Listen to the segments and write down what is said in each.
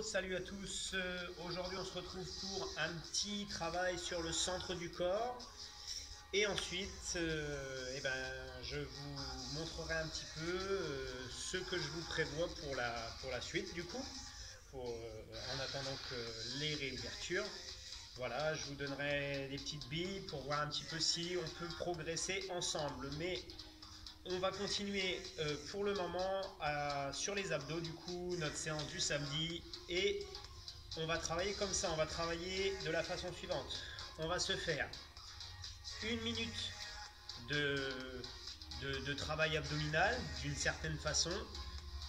salut à tous. Aujourd'hui on se retrouve pour un petit travail sur le centre du corps. Et ensuite, je vous montrerai un petit peu ce que je vous prévois pour la suite du coup, en attendant que les réouvertures. Voilà, je vous donnerai des petites billes pour voir un petit peu si on peut progresser ensemble. Mais on va continuer pour le moment sur les abdos, du coup, notre séance du samedi. Et on va travailler comme ça, on va travailler de la façon suivante. On va se faire 1 minute de travail abdominal d'une certaine façon.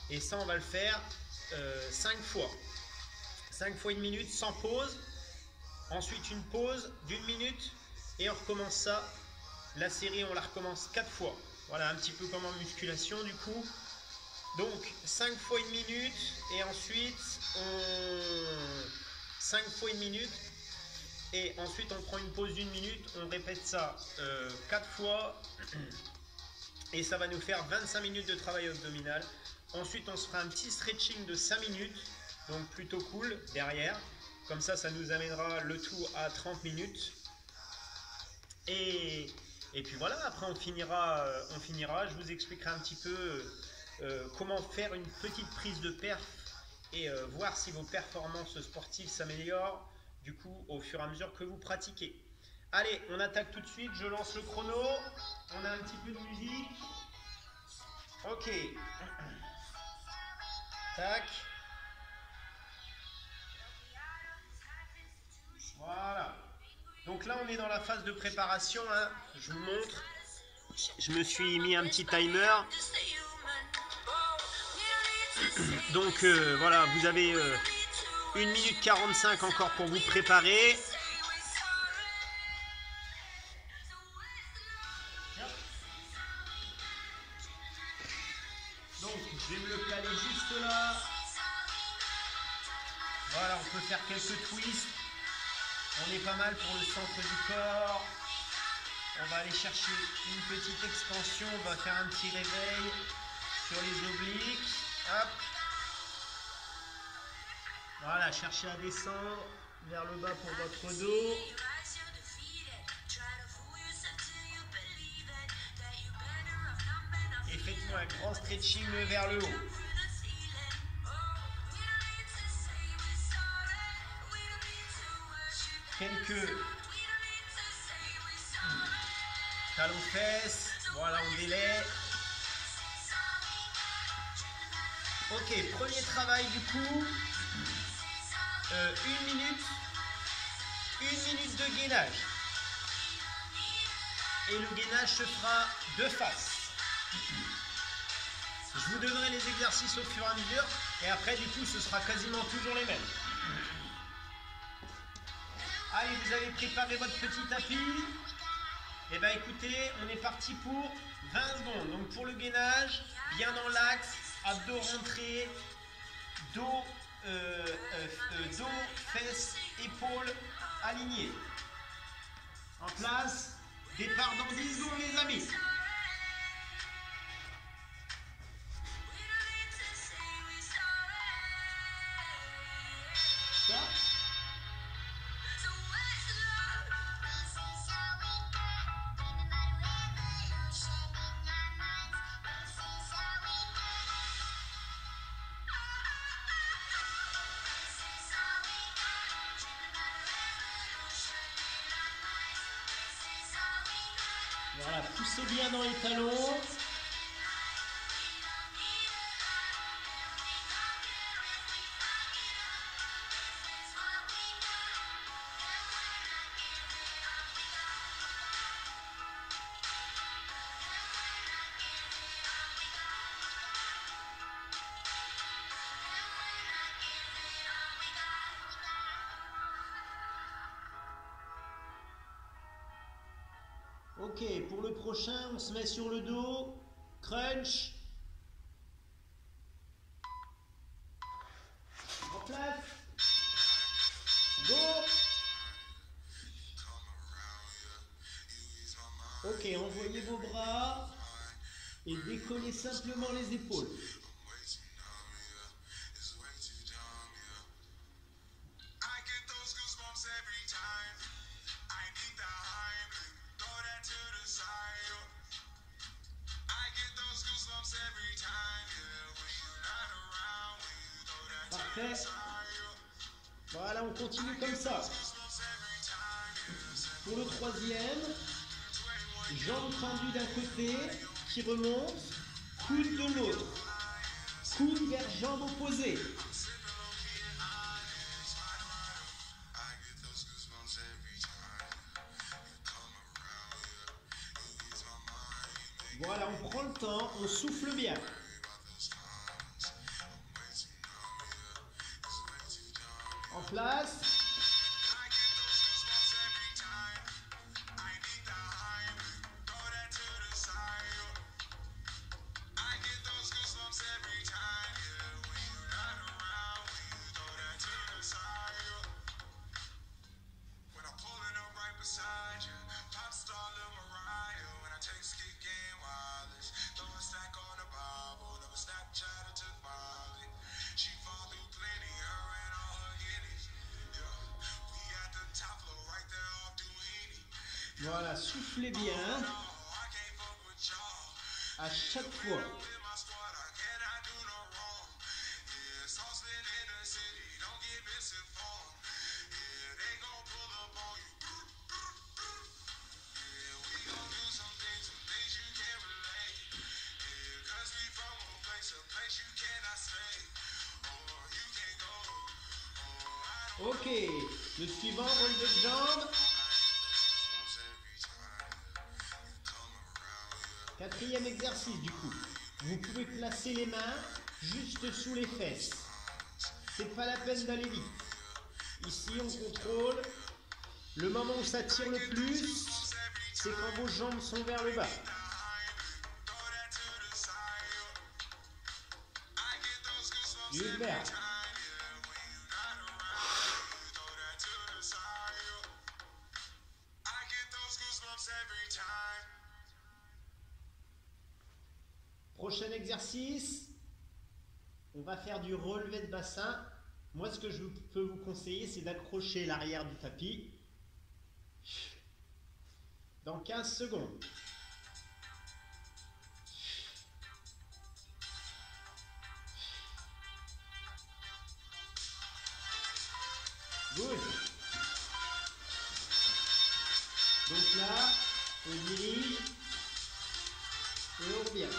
Et ça, on va le faire 5 fois. 5 fois 1 minute sans pause. Ensuite, une pause d'1 minute. Et on recommence ça. La série, on la recommence 4 fois. Voilà, un petit peu comme en musculation du coup. Donc 5 fois 1 minute et ensuite 5 fois 1 minute et ensuite on prend une pause d'1 minute, on répète ça 4 fois et ça va nous faire 25 minutes de travail abdominal. Ensuite on se fera un petit stretching de 5 minutes, donc plutôt cool derrière. Comme ça nous amènera le tout à 30 minutes. Et puis voilà, après on finira, je vous expliquerai un petit peu comment faire une petite prise de perf et voir si vos performances sportives s'améliorent du coup au fur et à mesure que vous pratiquez. Allez, on attaque tout de suite, je lance le chrono, on a un petit peu de musique. Ok. Tac. Voilà. Donc là on est dans la phase de préparation, hein. Je vous montre. Je me suis mis un petit timer. Donc voilà, vous avez 1 minute 45 encore pour vous préparer. Donc je vais me le caler juste là. Voilà, on peut faire quelques twists. On est pas mal pour le centre du corps. On va aller chercher une petite expansion. On va faire un petit réveil sur les obliques. Hop. Voilà, cherchez à descendre vers le bas pour votre dos. Et faites-moi un grand stretching vers le haut. Quelques talons fesses, voilà, on délaie. Ok, premier travail du coup, 1 minute de gainage. Et le gainage se fera de face. Je vous donnerai les exercices au fur et à mesure, et après du coup ce sera quasiment toujours les mêmes. Allez, vous avez préparé votre petit tapis. Et bien écoutez, on est parti pour 20 secondes. Donc pour le gainage, bien dans l'axe, abdos rentrés, dos, fesses, épaules alignés. En place, départ dans 10 secondes les amis. Voilà, poussez bien dans les talons. Ok, pour le prochain, on se met sur le dos, crunch. En place. Go. Ok, envoyez vos bras et décollez simplement les épaules. Parfait. Voilà, on continue comme ça. Pour le troisième, jambe tendue d'un côté, qui remonte, coude de l'autre. Coude vers jambe opposée. Voilà, on prend le temps, on souffle bien. En place. Voilà, soufflez bien à chaque fois. Ok, le suivant, relevé de jambe. Quatrième exercice du coup. Vous pouvez placer les mains juste sous les fesses. C'est pas la peine d'aller vite. Ici on contrôle. Le moment où ça tire le plus, c'est quand vos jambes sont vers le bas. Super. Prochain exercice, on va faire du relevé de bassin. Moi, ce que je peux vous conseiller, c'est d'accrocher l'arrière du tapis dans 15 secondes. Good. Donc là, on dirige et on revient.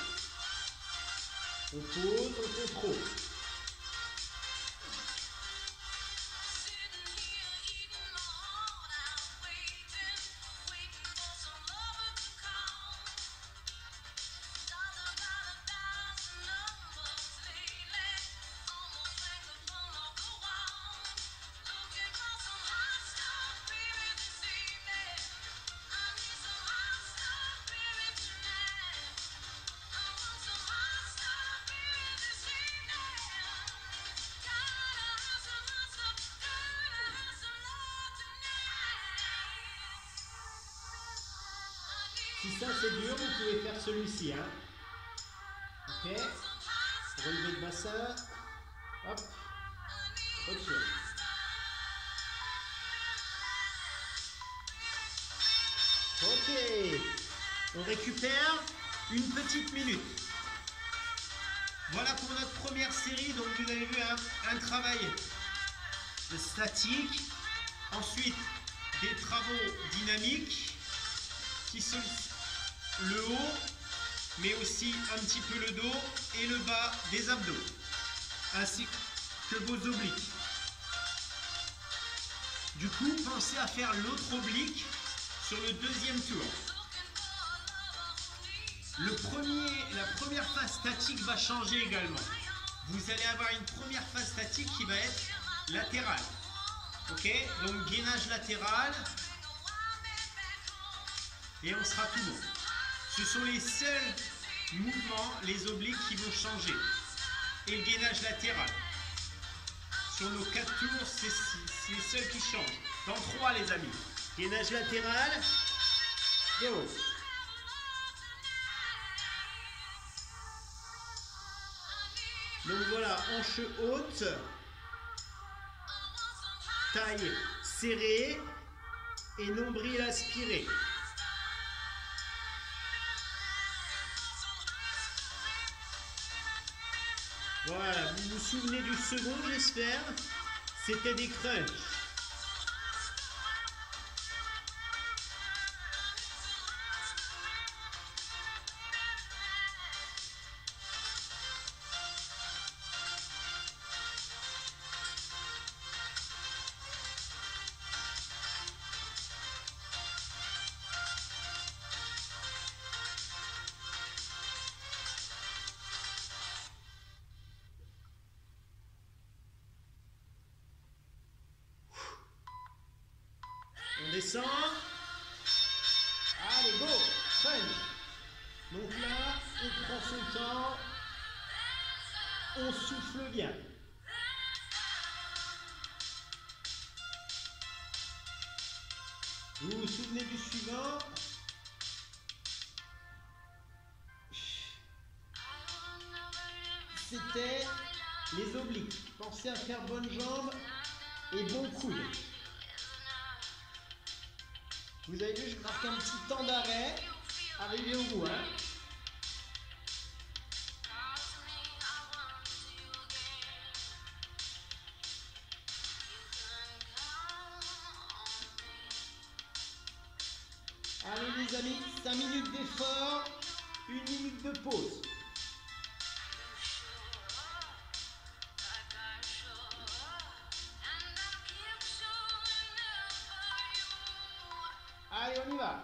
On pose, on contrôle. Si ça c'est dur, vous pouvez faire celui-ci. Hein. Ok. Relevé de bassin. Hop. Retour. Ok. On récupère une petite minute. Voilà pour notre première série. Donc vous avez vu un travail statique. Ensuite, des travaux dynamiques qui sont le haut, mais aussi un petit peu le dos et le bas des abdos, ainsi que vos obliques. Du coup, pensez à faire l'autre oblique sur le deuxième tour. La première phase statique va changer également. Vous allez avoir une première phase statique qui va être latérale. Ok, donc gainage latéral. Et on sera tout bon. Ce sont les seuls mouvements, les obliques, qui vont changer. Et le gainage latéral. Sur nos 4 tours, c'est les seuls qui changent. Dans 3, les amis. Gainage latéral. Et haut. Donc voilà, hanche haute. Taille serrée. Et nombril aspiré. Voilà, vous vous souvenez du second, j'espère. C'était des crunchs. On descend. Allez, go! Crunch. Donc là, on prend son temps. On souffle bien. Vous vous souvenez du suivant? C'était les obliques. Pensez à faire bonne jambe et bon coude. Vous avez vu, je marque un petit temps d'arrêt. Arrivé au bout, hein. Allez les amis, 5 minutes d'effort, 1 minute de pause. Allez, on y va.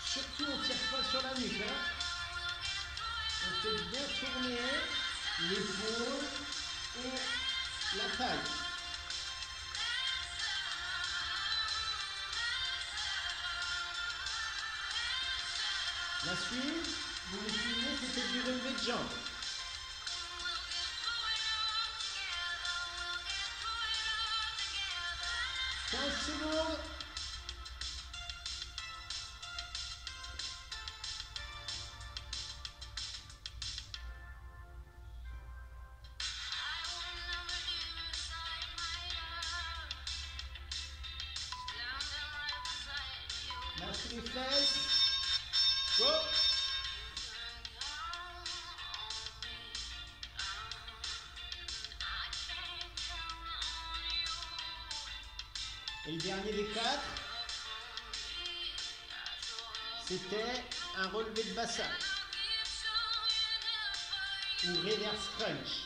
Surtout, on ne tire pas sur la nuque. Hein. On fait bien tourner l'épaule et la taille. La suite, vous vous souvenez, c'était du relevé de jambes. 15 secondes. Lâchez les fesses. Go. Et le dernier des 4, c'était un relevé de bassin ou reverse crunch.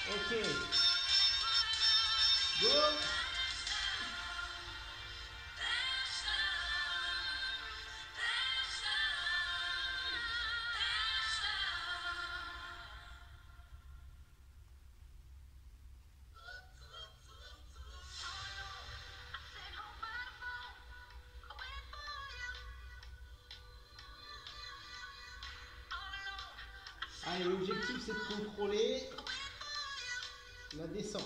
Ok. Go. Allez, l'objectif c'est de contrôler la descente.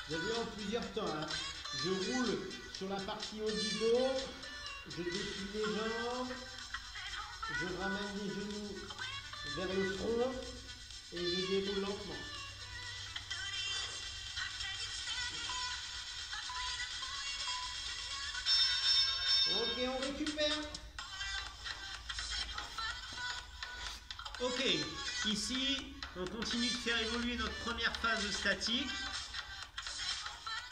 Vous avez en plusieurs temps. Hein. Je roule sur la partie haut du dos, je déplie les jambes, je ramène les genoux vers le front et je déroule lentement. Ok, on récupère. Ok, ici, on continue de faire évoluer notre première phase statique.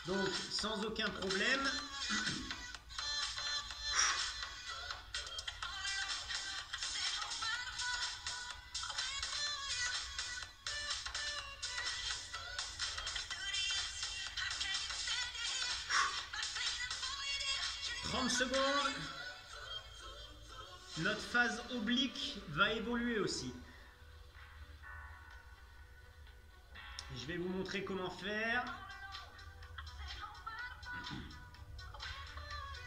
Donc, sans aucun problème. 30 secondes. Notre phase oblique va évoluer aussi. Je vais vous montrer comment faire.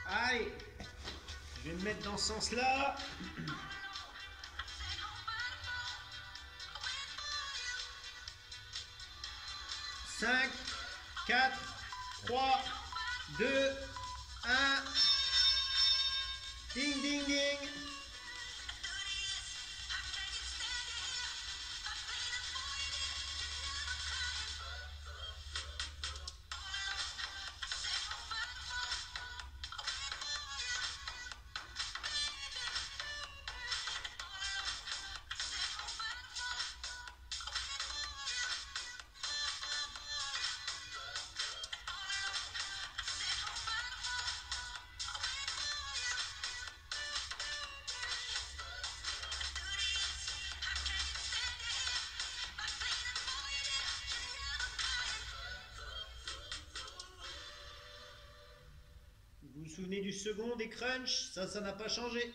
Allez, je vais me mettre dans ce sens-là. 5, 4, 3, 2, 1. Ding, ding, ding. Vous vous souvenez du second des crunchs? Ça n'a pas changé.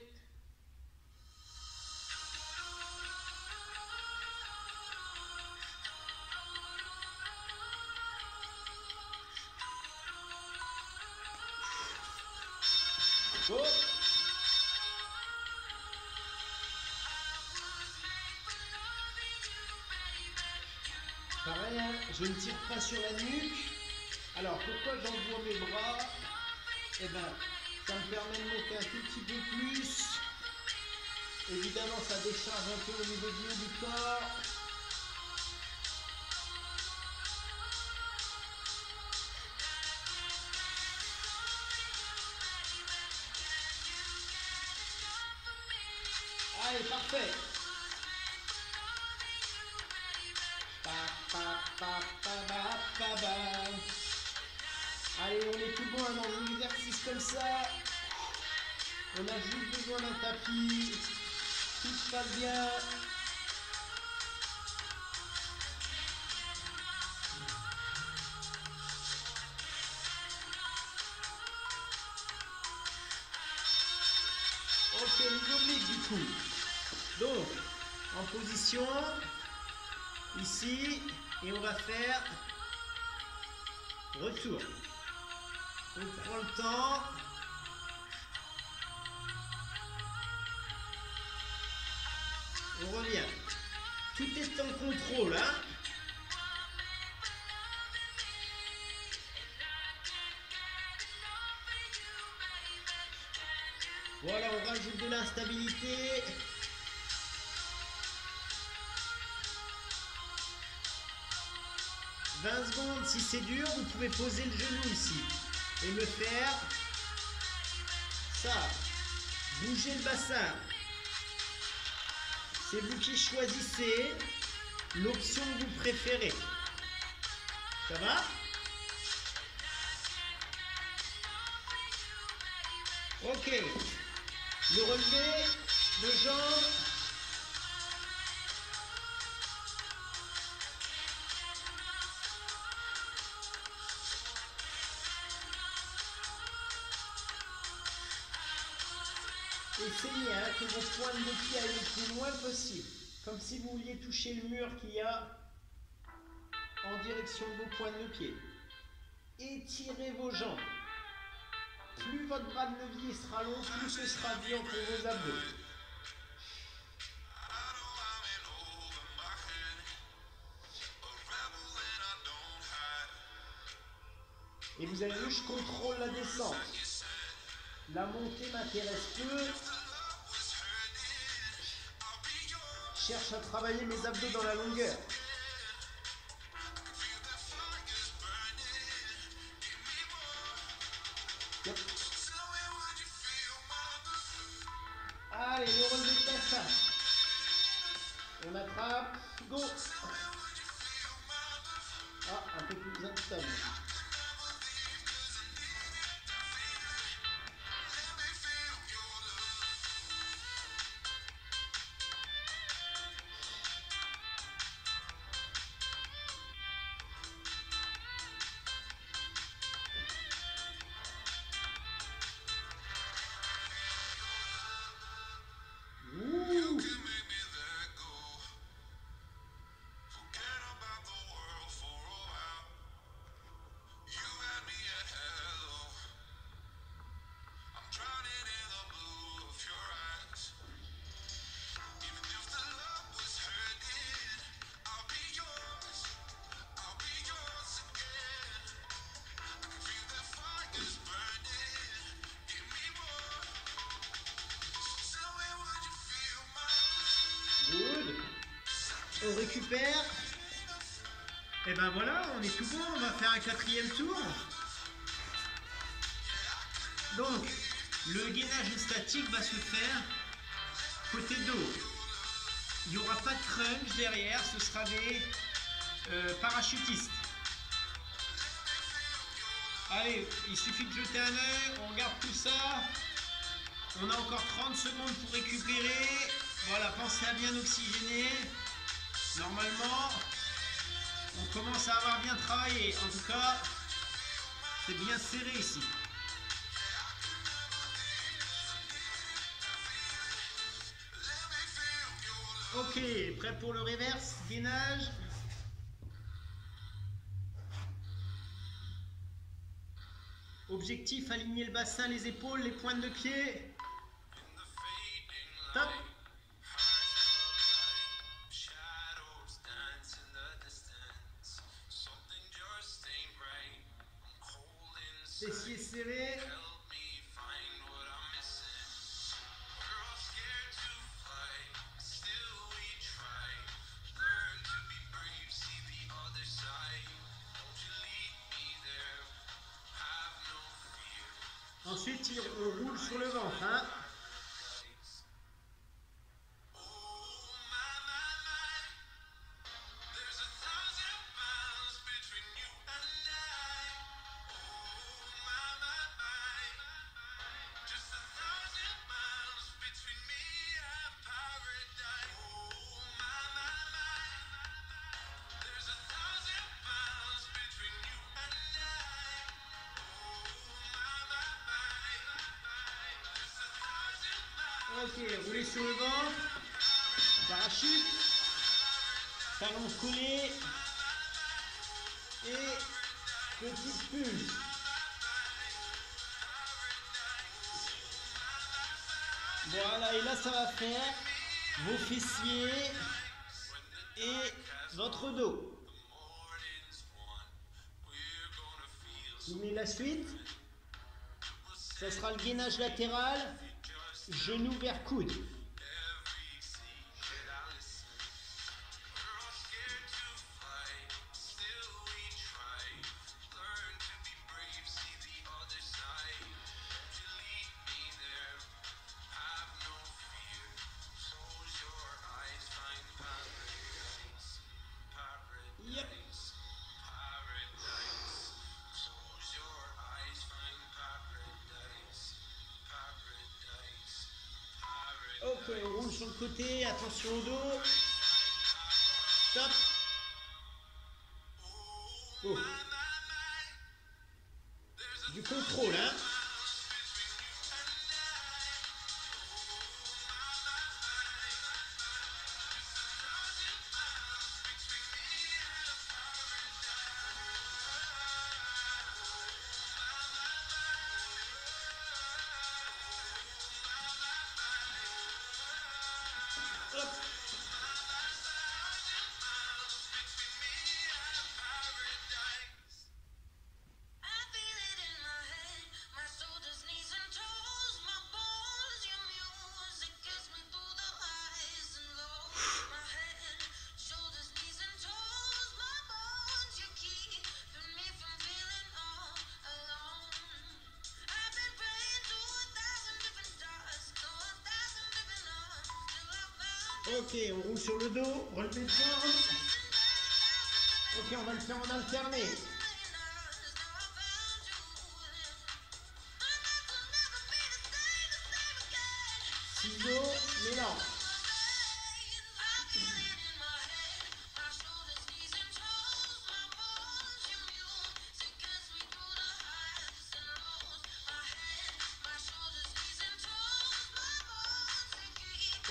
Go! Pareil, hein, je ne tire pas sur la nuque. Alors pourquoi j'envoie mes bras? Eh ben, ça me permet de monter un tout petit peu plus. Évidemment, ça décharge un peu au niveau du haut du corps. Allez, parfait. Allez, on est tout bon dans un exercice comme ça. On a juste besoin d'un tapis. Tout se passe bien. Ok, les obliques du coup. Donc, en position, ici, et on va faire retour. On prend le temps. On revient. Tout est en contrôle, hein. Voilà, on rajoute de l'instabilité. « 20 secondes, si c'est dur, vous pouvez poser le genou ici et me faire ça. Bougez le bassin. C'est vous qui choisissez l'option que vous préférez. Ça va? Ok. Le relevé de jambes. Essayez que vos pointes de pied aillent le plus loin possible. Comme si vous vouliez toucher le mur qu'il y a en direction de vos pointes de pied. Étirez vos jambes. Plus votre bras de levier sera long, plus ce sera dur pour vos abdos. Et vous avez vu, je contrôle la descente. La montée m'intéresse peu. Je cherche à travailler mes abdos dans la longueur. Yep. Allez, le relevé de bassin. On attrape. Go. Ah, un peu plus instable. On récupère. Et ben voilà, on est tout bon, on va faire un 4e tour. Donc, le gainage statique va se faire côté dos. Il n'y aura pas de crunch derrière, ce sera des parachutistes. Allez, il suffit de jeter un œil, on regarde tout ça. On a encore 30 secondes pour récupérer. Voilà, pensez à bien oxygéner. Normalement, on commence à avoir bien travaillé. En tout cas, c'est bien serré ici. Ok, prêt pour le reverse, gainage. Objectif, aligner le bassin, les épaules, les pointes de pied. Top. Fessiers serrés. Ensuite, on roule sur le ventre. Hein. Ok, roulez sur le ventre, parachute, talons collés et petite pulse. Voilà, et là ça va faire vos fessiers et votre dos. Filmez la suite. Ça sera le gainage latéral. Genou vers coude. Yep. Ok, on roule sur le côté, attention au dos. Top. Oh. Du contrôle, hein. Ok, on roule sur le dos, relevé de jambe. Ok, on va le faire en alterné. Ciseaux, mélange.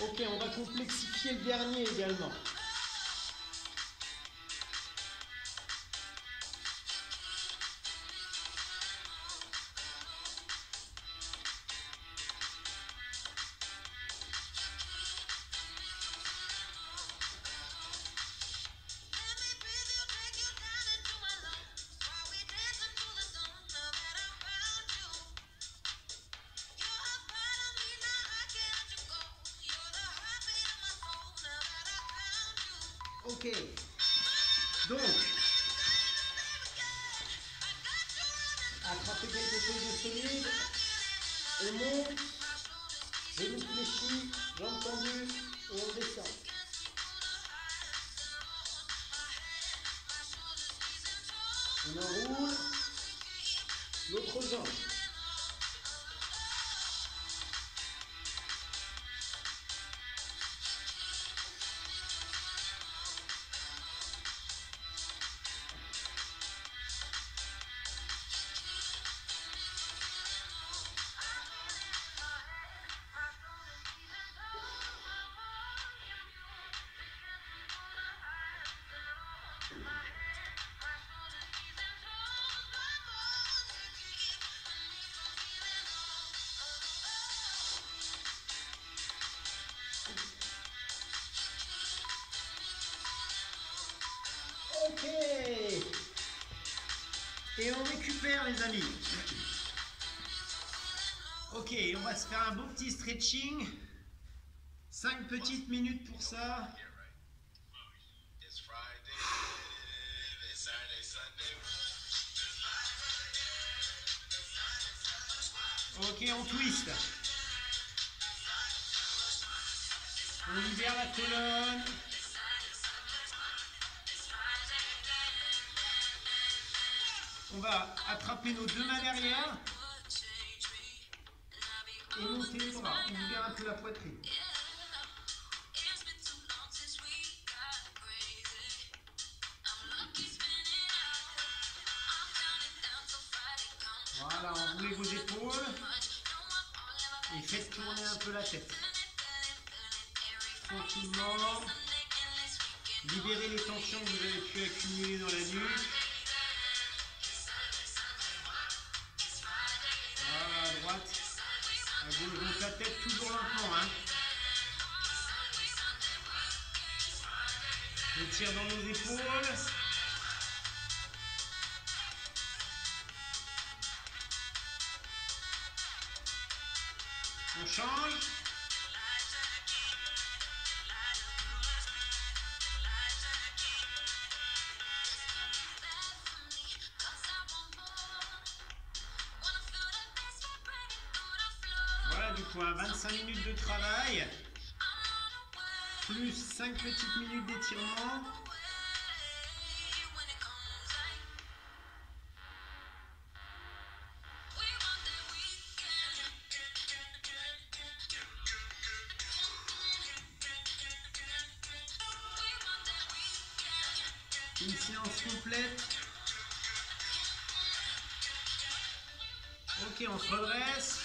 Ok, on va complexifier le dernier également. Ok. Donc, attraper quelque chose de solide. On monte. Genoux fléchis, jambes tendues. Et on descend. On enroule. L'autre jambe. Ok. Et on récupère les amis. Ok, on va se faire un beau petit stretching. 5 petites minutes pour ça. Ok, on twist. On libère la colonne. On va attraper nos deux mains derrière et monter les bras. On libère un peu la poitrine. Voilà, enroulez vos épaules et faites tourner un peu la tête. Tranquillement. Libérez les tensions que vous avez pu accumuler dans la nuque. Voilà, à droite. À gauche, donc la tête toujours lentement. Hein. On tire dans nos épaules. On change. Voilà du coup, 25 minutes de travail, plus 5 petites minutes d'étirement. Une séance complète. Ok, on se redresse.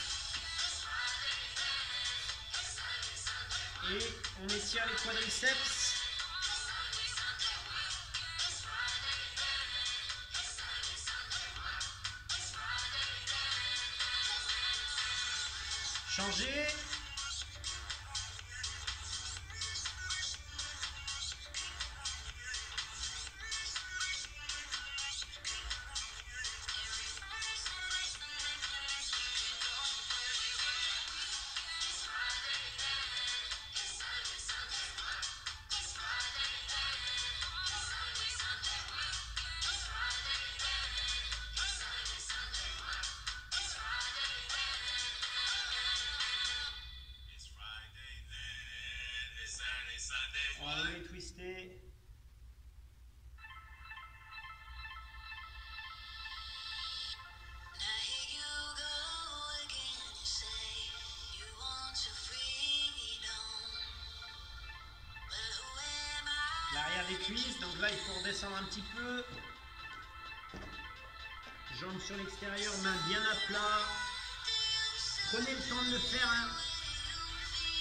Et on étire les quadriceps. Changer. On va les twister. L'arrière des cuisses, donc là il faut redescendre un petit peu. Jambes sur l'extérieur, mains bien à plat. Prenez le temps de le faire, hein,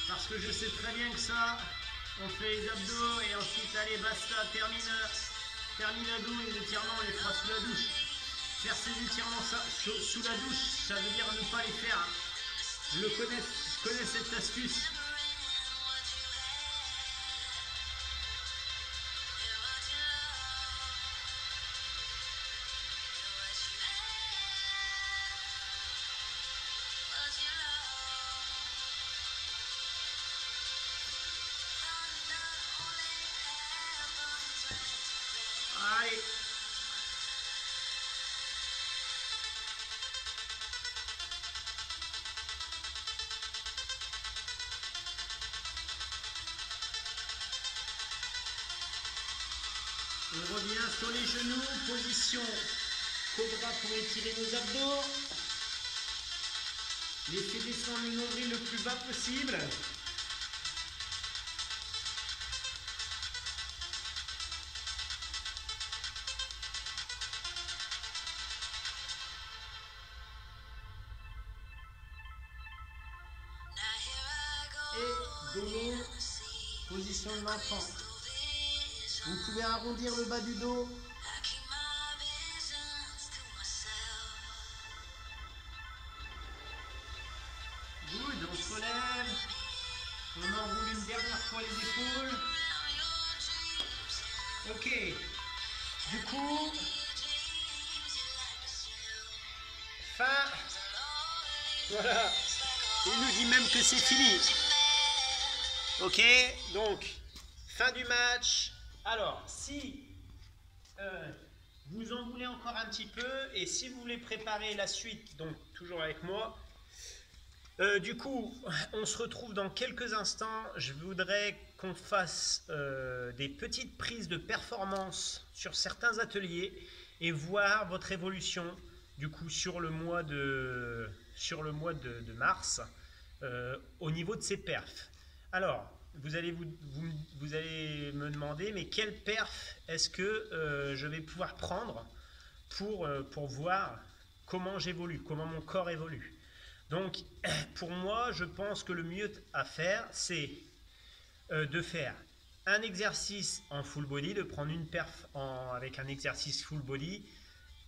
parce que je sais très bien que ça, on fait les abdos et ensuite allez basta, terminado, les étirements on les fera sous la douche. Faire ces étirements sous la douche, ça veut dire ne pas les faire. Hein. Je connais cette astuce. Allez. On revient sur les genoux, position cobra pour étirer nos abdos. Laissez descendre le nombril le plus bas possible. Et dos, position de l'enfant. Vous pouvez arrondir le bas du dos. Good, on se relève. On enroule une dernière fois les épaules. Ok. Du coup, fin. Voilà. Il nous dit même que c'est fini. Ok, donc, fin du match. Alors, si vous en voulez encore un petit peu et si vous voulez préparer la suite, donc toujours avec moi, du coup, on se retrouve dans quelques instants. Je voudrais qu'on fasse des petites prises de performance sur certains ateliers et voir votre évolution du coup sur le mois de mars au niveau de ces perfs. Alors, vous allez me demander, mais quelle perf est-ce que je vais pouvoir prendre pour voir comment j'évolue, comment mon corps évolue. Donc, pour moi, je pense que le mieux à faire, c'est de faire un exercice en full body, de prendre une perf avec un exercice full body,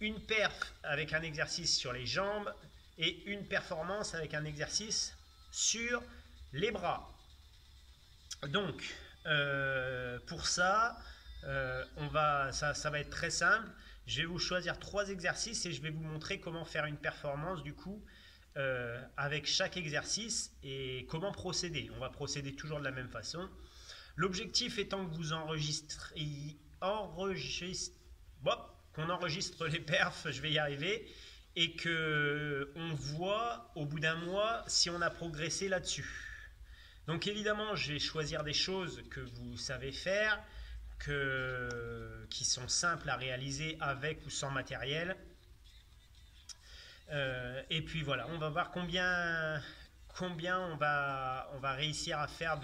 une perf avec un exercice sur les jambes et une performance avec un exercice sur les bras. Donc, pour ça, ça va être très simple. Je vais vous choisir 3 exercices et je vais vous montrer comment faire une performance du coup avec chaque exercice et comment procéder. On va procéder toujours de la même façon. L'objectif étant que vous qu'on enregistre les perfs, je vais y arriver, et que on voit au bout d'un mois si on a progressé là-dessus. Donc évidemment, je vais choisir des choses que vous savez faire, qui sont simples à réaliser avec ou sans matériel. Et puis voilà, on va voir combien on va réussir à faire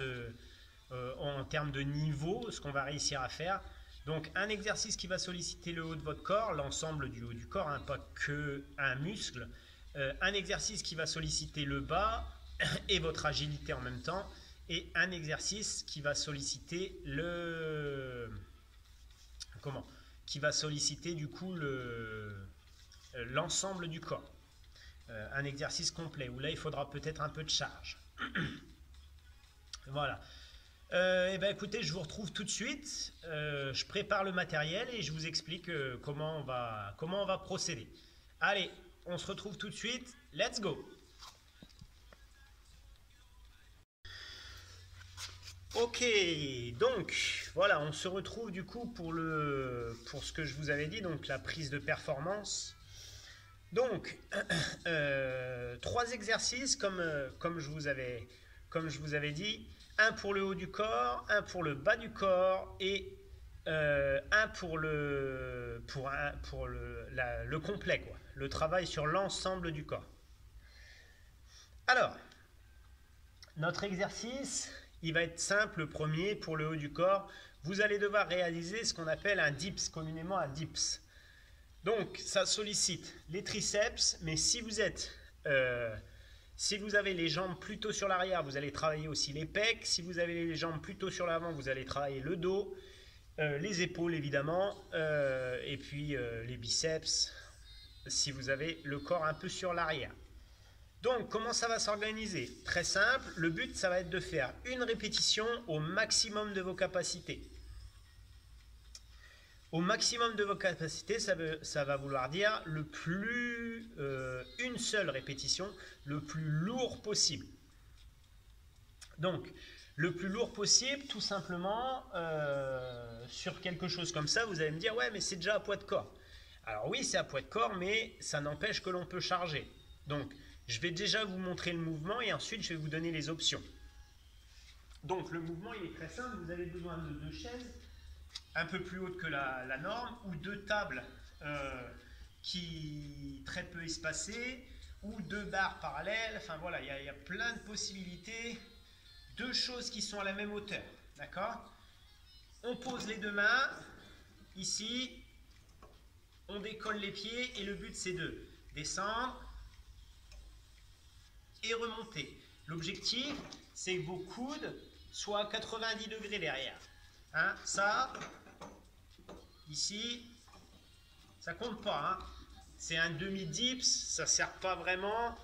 en termes de niveau, ce qu'on va réussir à faire. Donc un exercice qui va solliciter le haut de votre corps, l'ensemble du haut du corps, hein, pas que un muscle. Un exercice qui va solliciter le bas et votre agilité en même temps. Et un exercice qui va solliciter qui va solliciter du coup l'ensemble du corps. Un exercice complet où là il faudra peut-être un peu de charge. Voilà. Et ben écoutez, je vous retrouve tout de suite. Je prépare le matériel et je vous explique comment on va procéder. Allez, on se retrouve tout de suite. Let's go! Ok, donc voilà, on se retrouve du coup pour ce que je vous avais dit, donc la prise de performance. Donc, 3 exercices comme je vous avais dit, un pour le haut du corps, un pour le bas du corps et un pour le complet, quoi, le travail sur l'ensemble du corps. Alors, notre exercice, il va être simple, le premier pour le haut du corps. Vous allez devoir réaliser ce qu'on appelle un dips, communément un dips. Donc, ça sollicite les triceps, mais si vous avez les jambes plutôt sur l'arrière, vous allez travailler aussi les pecs. Si vous avez les jambes plutôt sur l'avant, vous allez travailler le dos, les épaules évidemment, et puis les biceps, si vous avez le corps un peu sur l'arrière. Donc, comment ça va s'organiser? Très simple, le but, ça va être de faire une répétition au maximum de vos capacités. Au maximum de vos capacités, ça va vouloir dire une seule répétition, le plus lourd possible. Donc, le plus lourd possible, tout simplement, sur quelque chose comme ça. Vous allez me dire, ouais, mais c'est déjà à poids de corps. Alors oui, c'est à poids de corps, mais ça n'empêche que l'on peut charger. Donc, je vais déjà vous montrer le mouvement et ensuite, je vais vous donner les options. Donc, le mouvement, il est très simple. Vous avez besoin de 2 chaises, un peu plus hautes que la norme, ou 2 tables qui très peu espacées, ou 2 barres parallèles. Enfin, voilà, il y a plein de possibilités. 2 choses qui sont à la même hauteur. D'accord? On pose les 2 mains, ici. On décolle les pieds et le but c'est de descendre et remonter. L'objectif c'est que vos coudes soient à 90 degrés derrière. Hein, ça, ici, ça compte pas. Hein. C'est un demi-dips, ça ne sert pas vraiment.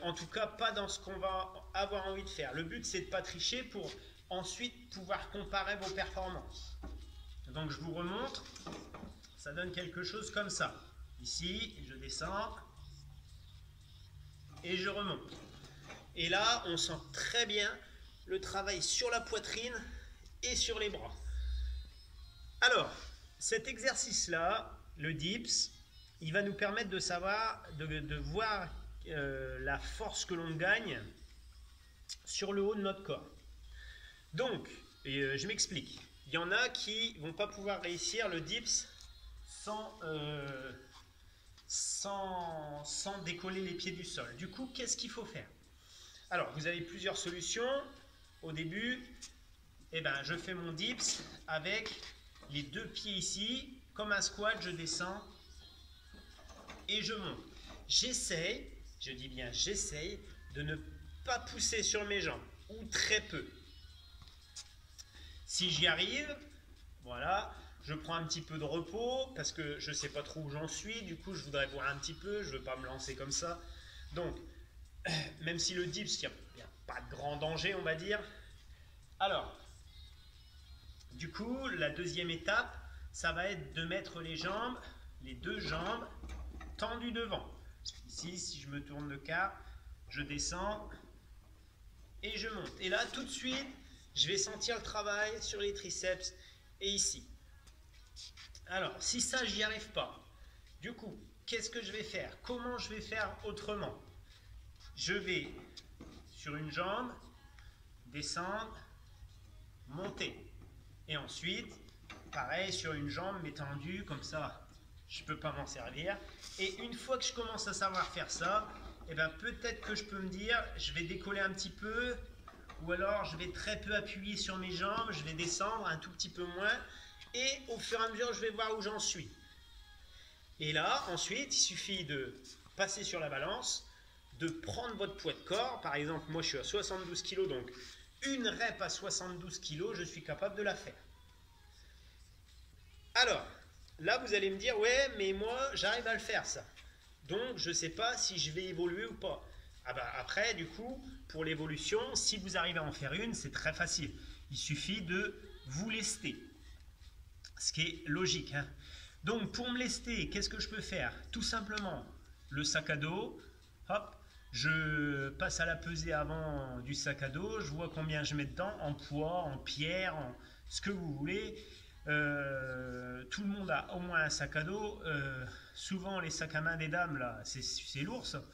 En tout cas, pas dans ce qu'on va avoir envie de faire. Le but c'est de ne pas tricher pour ensuite pouvoir comparer vos performances. Donc je vous remontre. Ça donne quelque chose comme ça. Ici, je descends et je remonte. Et là, on sent très bien le travail sur la poitrine et sur les bras. Alors, cet exercice-là, le dips, il va nous permettre de savoir, de voir la force que l'on gagne sur le haut de notre corps. Donc, je m'explique. Il y en a qui ne vont pas pouvoir réussir le dips sans décoller les pieds du sol. Du coup, qu'est-ce qu'il faut faire? Alors, vous avez plusieurs solutions. Au début, je fais mon dips avec les 2 pieds ici. Comme un squat, je descends et je monte. J'essaye, je dis bien j'essaye, de ne pas pousser sur mes jambes, ou très peu. Si j'y arrive, voilà, je prends un petit peu de repos parce que je ne sais pas trop où j'en suis. Du coup, je voudrais voir un petit peu. Je ne veux pas me lancer comme ça. Donc, même si le dips, il n'y a pas de grand danger, on va dire. Alors, du coup, la deuxième étape, ça va être de mettre les jambes, les 2 jambes, tendues devant. Ici, si je me tourne le quart, je descends et je monte. Et là, tout de suite, je vais sentir le travail sur les triceps et ici. Alors, si ça, j'y arrive pas, du coup, qu'est-ce que je vais faire? Comment je vais faire autrement? Je vais sur une jambe, descendre, monter. Et ensuite, pareil, sur une jambe, mais tendue, comme ça, je ne peux pas m'en servir. Et une fois que je commence à savoir faire ça, peut-être que je peux me dire, je vais décoller un petit peu, ou alors je vais très peu appuyer sur mes jambes, je vais descendre un tout petit peu moins. Et au fur et à mesure, je vais voir où j'en suis. Et là, ensuite, il suffit de passer sur la balance, de prendre votre poids de corps. Par exemple, moi, je suis à 72 kg, donc une rep à 72 kg, je suis capable de la faire. Alors, là, vous allez me dire, ouais, mais moi, j'arrive à le faire, ça. Donc, je ne sais pas si je vais évoluer ou pas. Après, du coup, pour l'évolution, si vous arrivez à en faire une, c'est très facile. Il suffit de vous lester. Ce qui est logique. Hein. Donc, pour me lester, qu'est-ce que je peux faire? Tout simplement, le sac à dos, hop, je passe à la pesée avant du sac à dos, je vois combien je mets dedans, en poids, en pierre, en ce que vous voulez. Tout le monde a au moins un sac à dos. Souvent, les sacs à main des dames, là, c'est lourd, ça.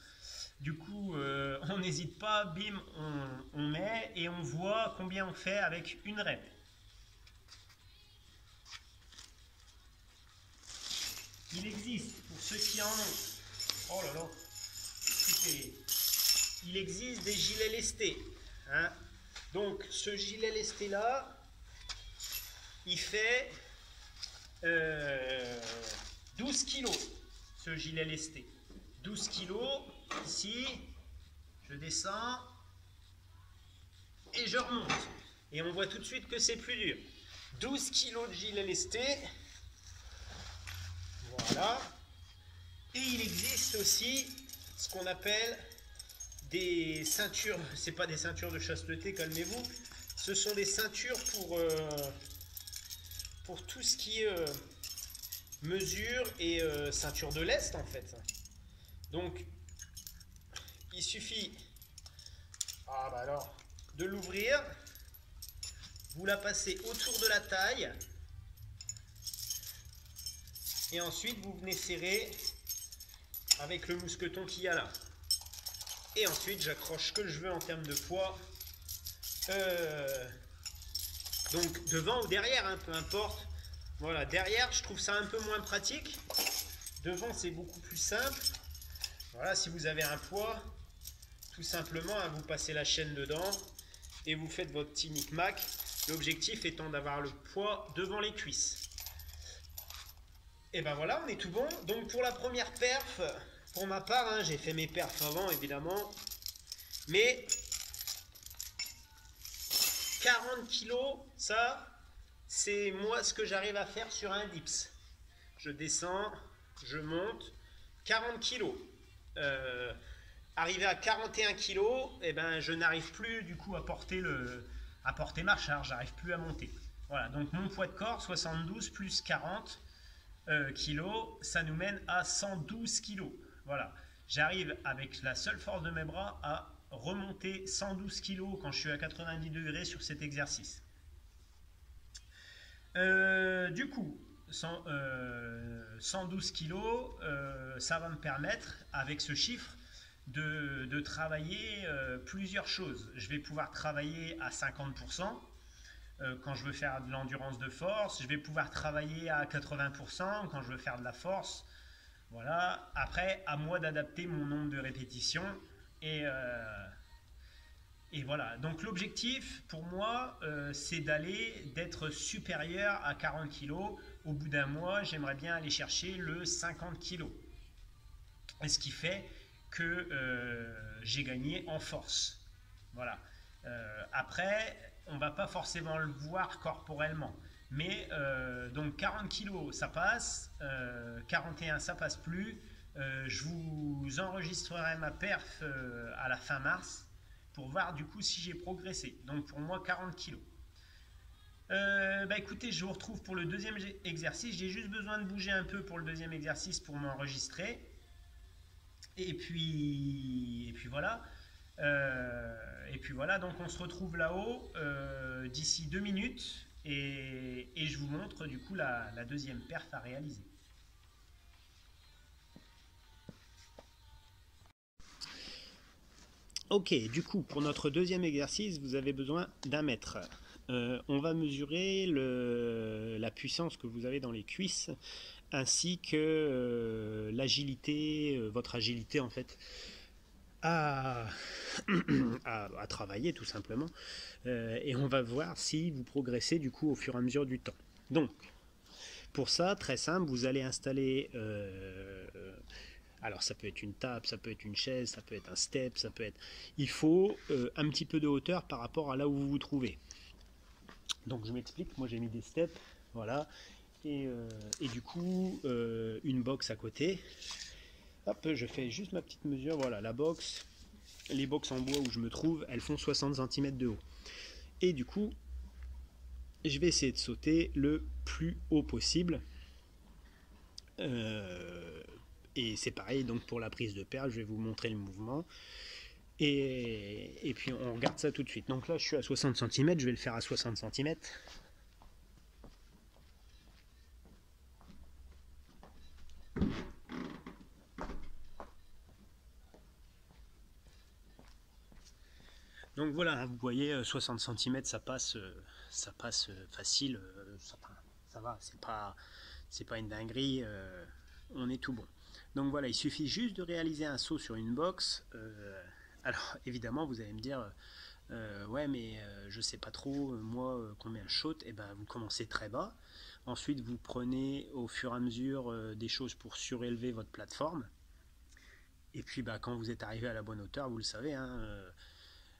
Du coup, on n'hésite pas, bim, on met et on voit combien on fait avec une rep. Il existe, pour ceux qui en ont, oh là là, il existe des gilets lestés. Hein. Donc, ce gilet lesté là, il fait 12 kilos, ce gilet lesté. 12 kilos, ici, je descends et je remonte. Et on voit tout de suite que c'est plus dur. 12 kilos de gilet lesté. Voilà. Et il existe aussi ce qu'on appelle des ceintures. C'est pas des ceintures de chasteté, calmez-vous. Ce sont des ceintures pour tout ce qui est mesure et ceinture de lest en fait. Donc il suffit de l'ouvrir vous la passez autour de la taille. Et ensuite, vous venez serrer avec le mousqueton qu'il y a là. Et ensuite, j'accroche ce que je veux en termes de poids. Donc, devant ou derrière, hein, peu importe. Voilà, derrière, je trouve ça un peu moins pratique. Devant, c'est beaucoup plus simple. Voilà, si vous avez un poids, tout simplement, hein, vous passez la chaîne dedans et vous faites votre petit micmac. L'objectif étant d'avoir le poids devant les cuisses. Et ben voilà, on est tout bon. Donc pour la première perf, pour ma part, hein, j'ai fait mes perfs avant évidemment, mais 40 kilos, ça, c'est moi ce que j'arrive à faire sur un dips. Je descends, je monte, 40 kilos. Arrivé à 41 kilos, et ben je n'arrive plus du coup à porter ma charge, j'arrive plus à monter. Voilà, donc mon poids de corps, 72 plus 40 kilos, ça nous mène à 112 kilos. Voilà, j'arrive avec la seule force de mes bras à remonter 112 kilos quand je suis à 90 degrés sur cet exercice. Du coup, 112 kilos, ça va me permettre, avec ce chiffre, de travailler plusieurs choses. Je vais pouvoir travailler à 50%. Quand je veux faire de l'endurance de force, je vais pouvoir travailler à 80% quand je veux faire de la force. Voilà. Après, à moi d'adapter mon nombre de répétitions. Et voilà. Donc l'objectif pour moi, c'est d'être supérieur à 40 kg. Au bout d'un mois, j'aimerais bien aller chercher le 50 kg. Et ce qui fait que j'ai gagné en force. Voilà. Après, on va pas forcément le voir corporellement. Mais donc 40 kg ça passe, 41 ça passe plus. Je vous enregistrerai ma perf à la fin mars pour voir du coup si j'ai progressé. Donc pour moi 40 kg. Bah écoutez, je vous retrouve pour le deuxième exercice. J'ai juste besoin de bouger un peu pour le deuxième exercice pour m'enregistrer. Et puis voilà. Et puis voilà, donc on se retrouve là-haut d'ici 2 minutes et je vous montre du coup la deuxième perf à réaliser. Ok, du coup pour notre deuxième exercice, vous avez besoin d'1 mètre. On va mesurer la puissance que vous avez dans les cuisses ainsi que l'agilité, votre agilité en fait. À travailler tout simplement et on va voir si vous progressez du coup au fur et à mesure du temps. Donc pour ça, très simple, vous allez installer alors ça peut être une table, ça peut être une chaise, ça peut être un step, ça peut être, il faut un petit peu de hauteur par rapport à là où vous vous trouvez. Donc je m'explique, moi j'ai mis des steps, voilà, et du coup une box à côté. Hop, je fais juste ma petite mesure, voilà, la box, les box en bois où je me trouve, elles font 60 cm de haut. Et du coup, je vais essayer de sauter le plus haut possible. Et c'est pareil, donc pour la prise de perle, je vais vous montrer le mouvement. Et puis on regarde ça tout de suite. Donc là, je suis à 60 cm, je vais le faire à 60 cm. Donc voilà, vous voyez, 60 cm, ça passe facile, ça va, c'est pas une dinguerie, on est tout bon. Donc voilà, il suffit juste de réaliser un saut sur une box. Alors évidemment, vous allez me dire, ouais, mais je sais pas trop, moi, combien je saute. Et ben, vous commencez très bas. Ensuite, vous prenez au fur et à mesure des choses pour surélever votre plateforme. Et puis, bah, quand vous êtes arrivé à la bonne hauteur, vous le savez, hein,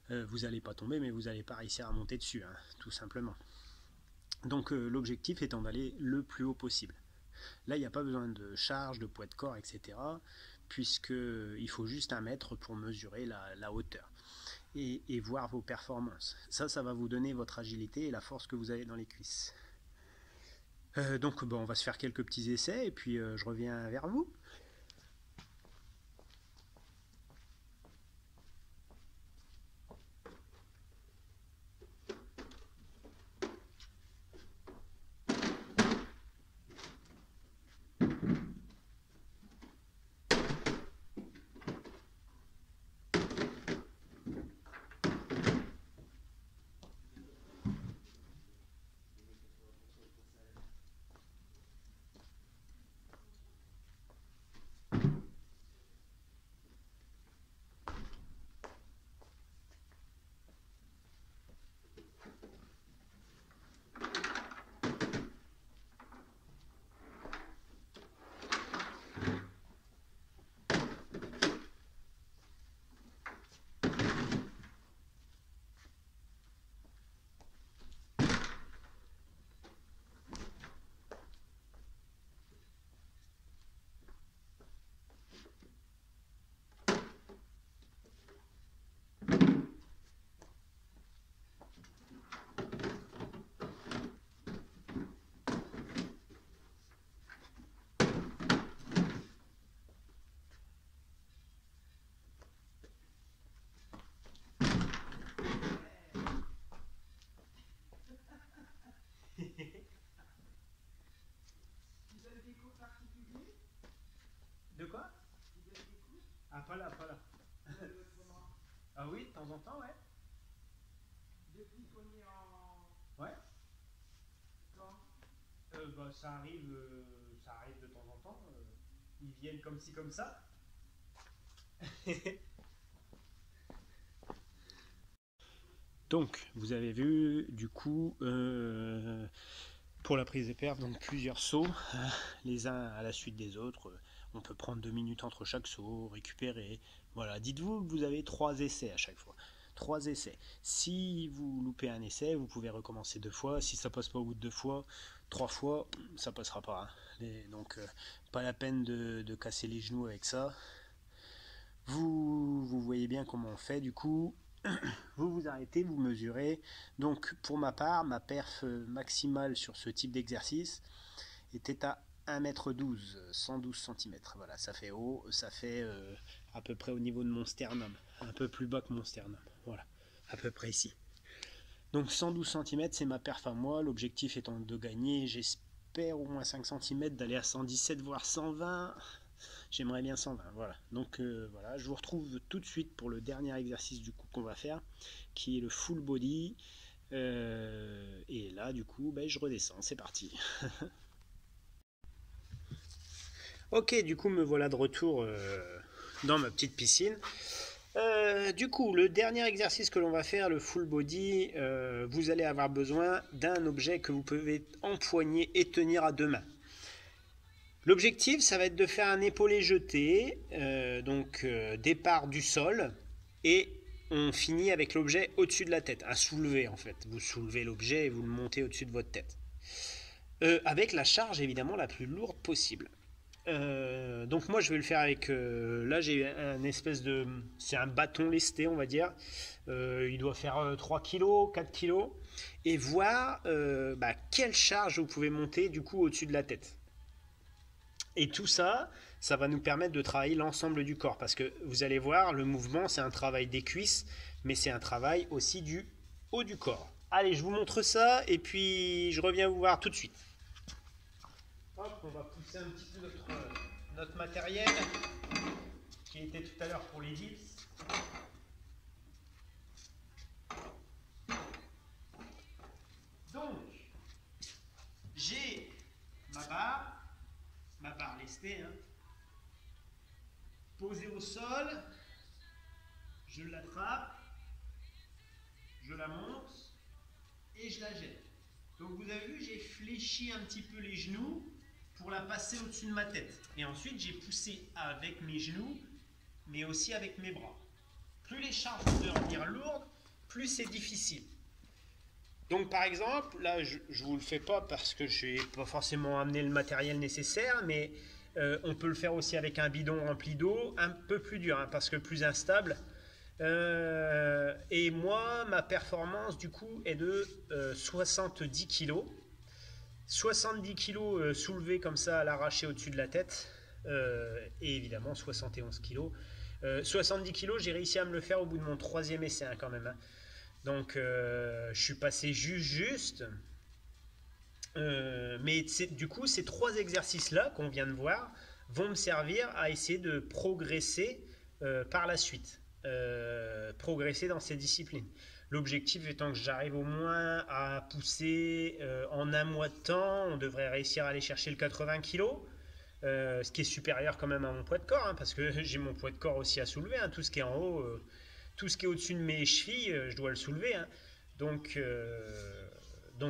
vous n'allez pas tomber, mais vous n'allez pas réussir à monter dessus, hein, tout simplement. Donc l'objectif étant d'aller le plus haut possible. Là, il n'y a pas besoin de charge, de poids de corps, etc. Puisqu'il faut juste 1 mètre pour mesurer la hauteur et voir vos performances. Ça va vous donner votre agilité et la force que vous avez dans les cuisses. Donc bon, on va se faire quelques petits essais et puis je reviens vers vous. temps, ouais. Depuis qu'on est en... Ouais. Quand? Bah, ça arrive de temps en temps. Ils viennent comme ci, comme ça. Donc, vous avez vu, du coup, pour la prise de perf, donc plusieurs sauts, les uns à la suite des autres. On peut prendre 2 minutes entre chaque saut, récupérer. Voilà, dites-vous que vous avez 3 essais à chaque fois. 3 essais. Si vous loupez un essai, vous pouvez recommencer 2 fois. Si ça passe pas au bout de 2 fois, 3 fois, ça passera pas. Hein. Donc, pas la peine de casser les genoux avec ça. Vous voyez bien comment on fait du coup. Vous vous arrêtez, vous mesurez. Donc pour ma part, ma perf maximale sur ce type d'exercice était à 1,12 m, 112 cm. Voilà, ça fait haut, ça fait à peu près au niveau de mon sternum, un peu plus bas que mon sternum. Voilà, à peu près ici. Donc 112 cm, c'est ma perf à moi. L'objectif étant de gagner, j'espère au moins 5 cm, d'aller à 117 voire 120. J'aimerais bien 120, voilà. Donc voilà, je vous retrouve tout de suite pour le dernier exercice du coup qu'on va faire, qui est le full body. Et là, du coup, ben, je redescends, c'est parti. Ok, du coup, me voilà de retour dans ma petite piscine. Du coup, le dernier exercice que l'on va faire, le full body, vous allez avoir besoin d'un objet que vous pouvez empoigner et tenir à 2 mains. L'objectif, ça va être de faire un épaulé jeté, départ du sol, et on finit avec l'objet au-dessus de la tête, à soulever en fait. Vous soulevez l'objet et vous le montez au-dessus de votre tête. Avec la charge évidemment la plus lourde possible. Donc moi je vais le faire avec, là j'ai un espèce de, c'est un bâton lesté on va dire, il doit faire 3 kg, 4 kg, et voir quelle charge vous pouvez monter du coup au-dessus de la tête. Et tout ça, ça va nous permettre de travailler l'ensemble du corps. Parce que vous allez voir, le mouvement, c'est un travail des cuisses, mais c'est un travail aussi du haut du corps. Allez, je vous montre ça et puis je reviens vous voir tout de suite. Hop, on va pousser un petit peu notre matériel qui était tout à l'heure pour les dips. Donc, j'ai ma barre lestée, hein, posée au sol, je l'attrape, je la monte et je la jette. Donc vous avez vu, j'ai fléchi un petit peu les genoux pour la passer au-dessus de ma tête. Et ensuite, j'ai poussé avec mes genoux, mais aussi avec mes bras. Plus les charges vont devenir lourdes, plus c'est difficile. Donc par exemple, là je ne vous le fais pas parce que je n'ai pas forcément amené le matériel nécessaire, mais on peut le faire aussi avec un bidon rempli d'eau, un peu plus dur, hein, parce que plus instable. Et moi, ma performance du coup est de 70 kg. 70 kg soulevés comme ça à l'arraché au-dessus de la tête. Et évidemment 71 kg. 70 kg, j'ai réussi à me le faire au bout de mon 3e essai hein, quand même. Hein. Donc je suis passé juste. Mais du coup, ces 3 exercices-là qu'on vient de voir vont me servir à essayer de progresser par la suite. Progresser dans ces disciplines. L'objectif étant que j'arrive au moins à pousser en un mois de temps, on devrait réussir à aller chercher le 80 kg, ce qui est supérieur quand même à mon poids de corps, hein, parce que j'ai mon poids de corps aussi à soulever, hein, tout ce qui est en haut, tout ce qui est au-dessus de mes chevilles, je dois le soulever. Hein. Donc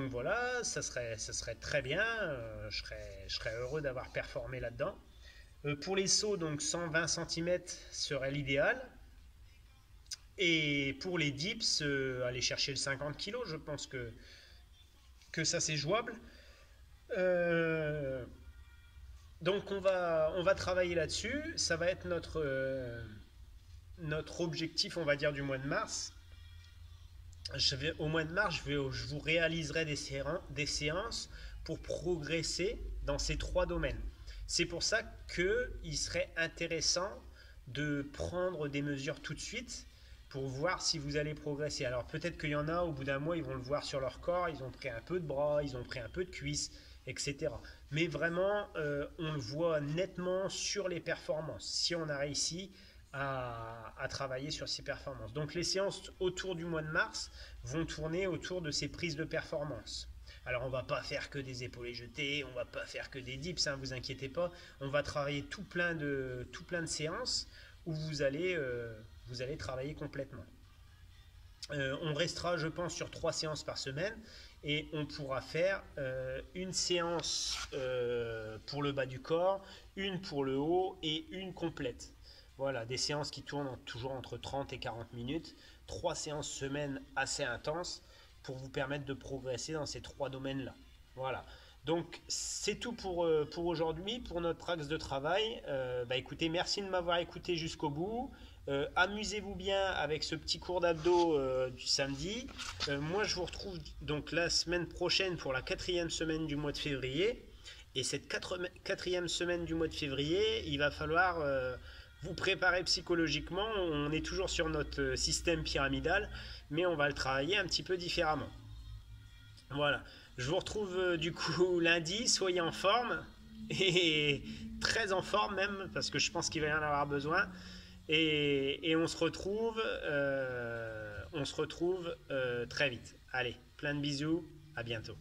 voilà, ça serait très bien, je serais heureux d'avoir performé là-dedans. Pour les sauts, donc 120 cm serait l'idéal. Et pour les dips, aller chercher le 50 kg, je pense que ça c'est jouable. Donc on va travailler là-dessus. Ça va être notre objectif, on va dire, du mois de mars. Au mois de mars, je vous réaliserai des séances pour progresser dans ces 3 domaines. C'est pour ça qu'il serait intéressant de prendre des mesures tout de suite pour voir si vous allez progresser. Alors peut-être qu'il y en a, au bout d'un mois, ils vont le voir sur leur corps, ils ont pris un peu de bras, ils ont pris un peu de cuisses, etc. Mais vraiment, on le voit nettement sur les performances. Si on a réussi à travailler sur ses performances. Donc les séances autour du mois de mars vont tourner autour de ces prises de performance. Alors on va pas faire que des épaules jetés, on va pas faire que des dips, hein, vous inquiétez pas. On va travailler tout plein de séances où vous allez travailler complètement. On restera, je pense, sur 3 séances par semaine et on pourra faire une séance pour le bas du corps, une pour le haut et une complète. Voilà, des séances qui tournent toujours entre 30 et 40 minutes, 3 séances semaine assez intenses pour vous permettre de progresser dans ces 3 domaines-là. Voilà. Donc c'est tout pour aujourd'hui, pour notre axe de travail. Écoutez, merci de m'avoir écouté jusqu'au bout. Amusez-vous bien avec ce petit cours d'abdos du samedi. Moi je vous retrouve donc la semaine prochaine pour la 4e semaine du mois de février. Et cette 4e semaine du mois de février, il va falloir vous préparer psychologiquement. On est toujours sur notre système pyramidal, mais on va le travailler un petit peu différemment. Voilà. Je vous retrouve du coup lundi, soyez en forme, et très en forme même, parce que je pense qu'il va y en avoir besoin. Et on se retrouve, très vite. Allez, plein de bisous, à bientôt.